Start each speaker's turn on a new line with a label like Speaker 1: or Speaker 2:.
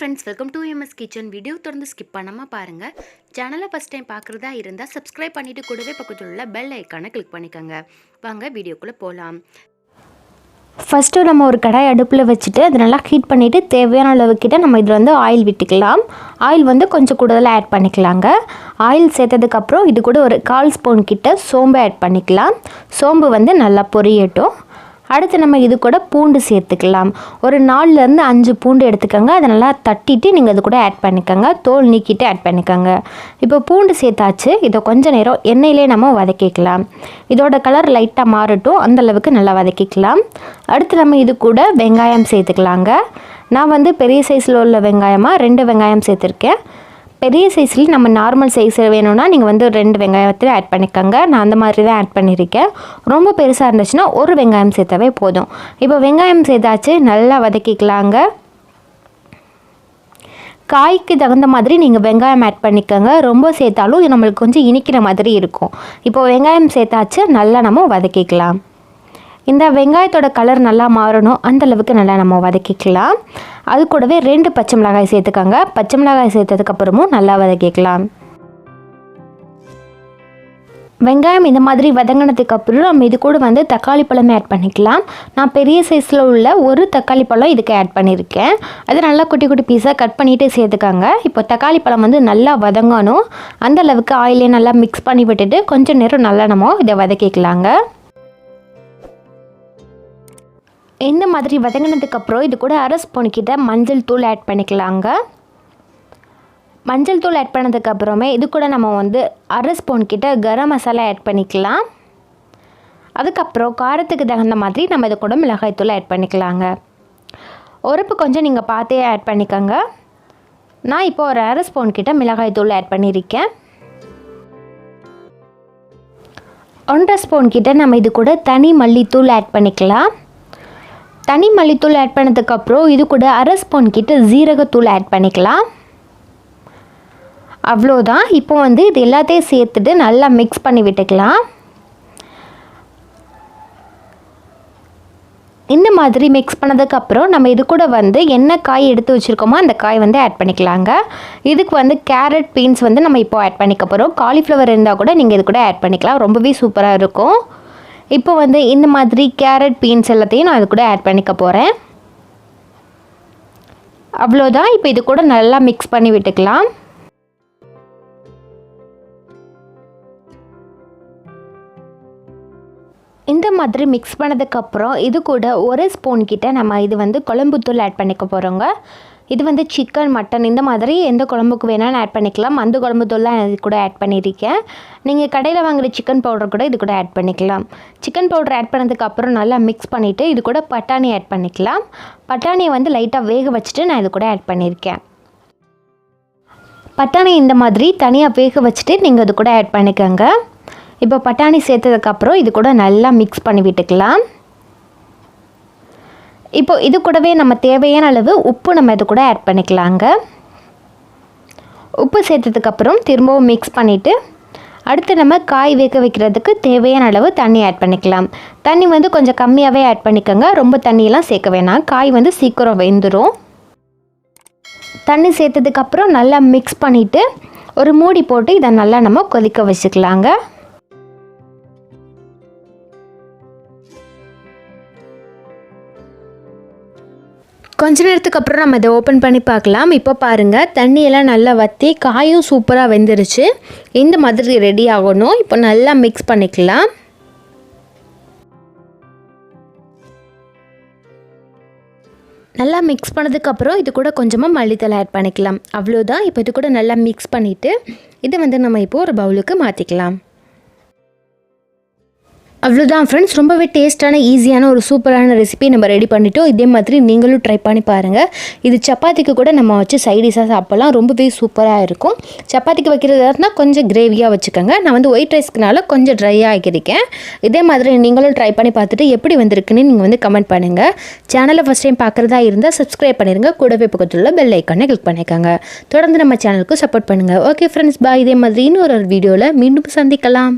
Speaker 1: Friends, welcome to MS kitchen. Video தொடர்ந்து skip பண்ணாமல் பாருங்கள். சேனலை ஃபஸ்ட் டைம் பார்க்குறதா இருந்தால் சப்ஸ்கிரைப் பண்ணிவிட்டு கூடவே பக்கத்தில் உள்ள பெல் ஐக்கானை கிளிக் பண்ணிக்கோங்க. வாங்க வீடியோக்குள்ளே போகலாம்.
Speaker 2: ஃபஸ்ட்டு நம்ம ஒரு கடாய் அடுப்பில் வச்சுட்டு அது நல்லா ஹீட் பண்ணிவிட்டு தேவையான அளவுக்கிட்ட நம்ம இதில் வந்து ஆயில் விட்டுக்கலாம். ஆயில் வந்து கொஞ்சம் கூடுதலாக ஆட் பண்ணிக்கலாங்க. ஆயில் சேர்த்ததுக்கப்புறம் இது கூட ஒரு 1/4 ஸ்பூன் கிட்ட சோம்பு ஆட் பண்ணிக்கலாம். சோம்பு வந்து நல்லா பொரியட்டும். அடுத்து நம்ம இது கூட பூண்டு சேர்த்துக்கலாம். ஒரு 4லேருந்து 5 பூண்டு எடுத்துக்கோங்க. அதை நல்லா தட்டிட்டு நீங்கள் இது கூட ஆட் பண்ணிக்கோங்க. தோல் நீக்கிட்டு ஆட் பண்ணிக்கோங்க. இப்போ பூண்டு சேர்த்தாச்சு. இதை கொஞ்சம் நேரம் எண்ணெயிலே நம்ம வதக்கிக்கலாம். இதோட கலர் லைட்டாக மாறட்டும், அந்தளவுக்கு நல்லா வதக்கிக்கலாம். அடுத்து நம்ம இது கூட வெங்காயம் சேர்த்துக்கலாங்க. நான் வந்து பெரிய சைஸில் உள்ள வெங்காயமாக 2 வெங்காயம் சேர்த்துருக்கேன். பெரிய சைஸ்லேயும் நம்ம நார்மல் சைஸ் வேணும்னா நீங்கள் வந்து 2 வெங்காயத்தில் ஆட் பண்ணிக்கோங்க. நான் அந்த மாதிரி தான் ஆட் பண்ணியிருக்கேன். ரொம்ப பெருசாக இருந்துச்சுன்னா ஒரு வெங்காயம் சேர்த்தாவே போதும். இப்போ வெங்காயம் சேர்த்தாச்சு, நல்லா வதக்கிக்கலாங்க. காய்க்கு தகுந்த மாதிரி நீங்கள் வெங்காயம் ஆட் பண்ணிக்கோங்க. ரொம்ப சேர்த்தாலும் நம்மளுக்கு கொஞ்சம் இனிக்கிற மாதிரி இருக்கும். இப்போ வெங்காயம் சேர்த்தாச்சு, நல்லா நம்ம வதக்கிக்கலாம். இந்த வெங்காயத்தோட கலர் நல்லா மாறணும், அந்தளவுக்கு நல்லா நம்ம வதக்கிக்கலாம். அது கூடவே 2 பச்சை மிளகாய் சேர்த்துக்கோங்க. பச்சை மிளகாய் சேர்த்ததுக்கப்புறமும் நல்லா வதக்கிக்கலாம். வெங்காயம் இந்த மாதிரி வதங்கினதுக்கப்புறம் நம்ம இது கூட வந்து தக்காளி பழமே ஆட் பண்ணிக்கலாம். நான் பெரிய சைஸில் உள்ள ஒரு தக்காளி பழம் இதுக்கு ஆட் பண்ணியிருக்கேன். அது நல்லா குட்டி குட்டி பீஸாக கட் பண்ணிவிட்டு சேர்த்துக்காங்க. இப்போ தக்காளி பழம் வந்து நல்லா வதங்கணும், அந்தளவுக்கு ஆயிலே நல்லா மிக்ஸ் பண்ணி விட்டுட்டு கொஞ்சம் நேரம் நல்லா நம்ம இதை வதக்கிக்கலாங்க. இந்த மாதிரி வதங்கினதுக்கப்புறம் இது கூட 1/2 ஸ்பூன் கிட்ட மஞ்சள் தூள் ஆட் பண்ணிக்கலாங்க. மஞ்சள் தூள் ஆட் பண்ணதுக்கப்புறமே இது கூட நம்ம வந்து 1/2 ஸ்பூன் கிட்ட கரம் மசாலா ஆட் பண்ணிக்கலாம். அதுக்கப்புறம் காரத்துக்கு தகுந்த மாதிரி நம்ம இது கூட மிளகாய் தூள் ஆட் பண்ணிக்கலாங்க. உரப்பு கொஞ்சம் நீங்கள் பார்த்தே ஆட் பண்ணிக்கோங்க. நான் இப்போ ஒரு 1/2 ஸ்பூன் கிட்ட மிளகாய் தூள் ஆட் பண்ணியிருக்கேன். 1/2 ஸ்பூன் கிட்ட நம்ம இது கூட தனி மல்லித்தூள் ஆட் பண்ணிக்கலாம். தனி மல்லித்தூள் ஆட் பண்ணதுக்கப்புறம் இது கூட 1/2 ஸ்பூன் கிட்ட ஜீரகத்தூள் ஆட் பண்ணிக்கலாம். அவ்வளோதான். இப்போ வந்து இது எல்லாத்தையும் சேர்த்துட்டு நல்லா மிக்ஸ் பண்ணி விட்டுக்கலாம். இந்த மாதிரி மிக்ஸ் பண்ணதுக்கப்புறம் நம்ம இது கூட வந்து என்ன காய் எடுத்து வச்சுருக்கோமோ அந்த காய் வந்து ஆட் பண்ணிக்கலாங்க. இதுக்கு வந்து கேரட் பீன்ஸ் வந்து நம்ம இப்போ ஆட் பண்ணிக்க போகிறோம். காலிஃப்ளவர் இருந்தால் கூட நீங்கள் இது கூட ஆட் பண்ணிக்கலாம். ரொம்பவே சூப்பராக இருக்கும். இப்போ வந்து இந்த மாதிரி கேரட் பீன்ஸ் எல்லாத்தையும் நான் இது கூட ஆட் பண்ணிக்க போகிறேன். அவ்வளோதான். இப்போ இது கூட நல்லா மிக்ஸ் பண்ணி விட்டுக்கலாம். இந்த மாதிரி மிக்ஸ் பண்ணதுக்கப்புறம் இது கூட 1 ஸ்பூன் கிட்ட நம்ம இது வந்து குழம்புத்தூள் ஆட் பண்ணிக்க போகிறோங்க. இது வந்து சிக்கன், மட்டன் இந்த மாதிரி எந்த குழம்புக்கு வேணாலும் ஆட் பண்ணிக்கலாம். அந்த குழம்புத்தூள்லாம் இது கூட ஆட் பண்ணியிருக்கேன். நீங்கள் கடையில் வாங்குகிற சிக்கன் பவுடர் கூட இது கூட ஆட் பண்ணிக்கலாம். சிக்கன் பவுடர் ஆட் பண்ணதுக்கப்புறம் நல்லா மிக்ஸ் பண்ணிவிட்டு இது கூட பட்டாணி ஆட் பண்ணிக்கலாம். பட்டாணியை வந்து லைட்டாக வேக வச்சுட்டு நான் இது கூட ஆட் பண்ணியிருக்கேன். பட்டாணி இந்த மாதிரி தனியாக வேக வச்சுட்டு நீங்கள் இது கூட ஆட் பண்ணிக்கோங்க. இப்போ பட்டாணி சேர்த்ததுக்கப்புறம் இது கூட நல்லா மிக்ஸ் பண்ணி விட்டுக்கலாம். இப்போ இது கூடவே நம்ம தேவையான அளவு உப்பு நம்ம இது கூட ஆட் பண்ணிக்கலாங்க. உப்பு சேர்த்ததுக்கப்புறம் திரும்பவும் மிக்ஸ் பண்ணிவிட்டு அடுத்து நம்ம காய் வேக வைக்கிறதுக்கு தேவையான அளவு தண்ணி ஆட் பண்ணிக்கலாம். தண்ணி வந்து கொஞ்சம் கம்மியாகவே ஆட் பண்ணிக்கோங்க. ரொம்ப தண்ணியெல்லாம் சேர்க்க வேணாம், காய் வந்து சீக்கிரம் வெந்துடும். தண்ணி சேர்த்ததுக்கப்புறம் நல்லா மிக்ஸ் பண்ணிவிட்டு ஒரு மூடி போட்டு இதை நல்லா நம்ம கொதிக்க வச்சுக்கலாங்க. கொஞ்ச நேரத்துக்கு அப்புறம் நம்ம இதை ஓப்பன் பண்ணி பார்க்கலாம். இப்போ பாருங்கள், தண்ணியெல்லாம் நல்லா வற்றி காயும் சூப்பராக வெந்துருச்சு. இந்த மாதிரி ரெடி ஆகணும். இப்போ நல்லா மிக்ஸ் பண்ணிக்கலாம். நல்லா மிக்ஸ் பண்ணதுக்கப்புறம் இது கூட கொஞ்சமாக மல்லித்தலை ஆட் பண்ணிக்கலாம். அவ்வளோதான். இப்போ இது கூட நல்லா மிக்ஸ் பண்ணிவிட்டு இதை வந்து நம்ம இப்போ ஒரு பவுலுக்கு மாற்றிக்கலாம். அவ்வளோதான் ஃப்ரெண்ட்ஸ், ரொம்பவே டேஸ்ட்டான ஈஸியான ஒரு சூப்பரான ரெசிபி நம்ம ரெடி பண்ணிட்டோம். இதே மாதிரி நீங்களும் ட்ரை பண்ணி பாருங்கள். இது சப்பாத்திக்கு கூட நம்ம வச்சு சைடிஷாக சாப்பிட்லாம். ரொம்பவே சூப்பராக இருக்கும். சப்பாத்திக்கு வைக்கிறதா இருந்தால் கொஞ்சம் கிரேவியாக வச்சுக்கோங்க. நான் வந்து ஒயிட் ரைஸ்க்குனால கொஞ்சம் ட்ரையாக ஆக்கியிருக்கேன். இதே மாதிரி நீங்களும் ட்ரை பண்ணி பார்த்துட்டு எப்படி வந்திருக்குன்னு நீங்கள் வந்து கமெண்ட் பண்ணுங்கள். சேனலை ஃபஸ்ட் டைம் பார்க்குறதா இருந்தால் சப்ஸ்கிரைப் பண்ணிடுங்க. கூடவே பக்கத்தில் உள்ள பெல் ஐக்கானை கிளிக் பண்ணிக்கோங்க. தொடர்ந்து நம்ம சேனலுக்கு சப்போர்ட் பண்ணுங்கள். ஓகே ஃப்ரெண்ட்ஸ், பாய். இதே மாதிரி இன்னொரு வீடியோவில் மீண்டும் சந்திக்கலாம்.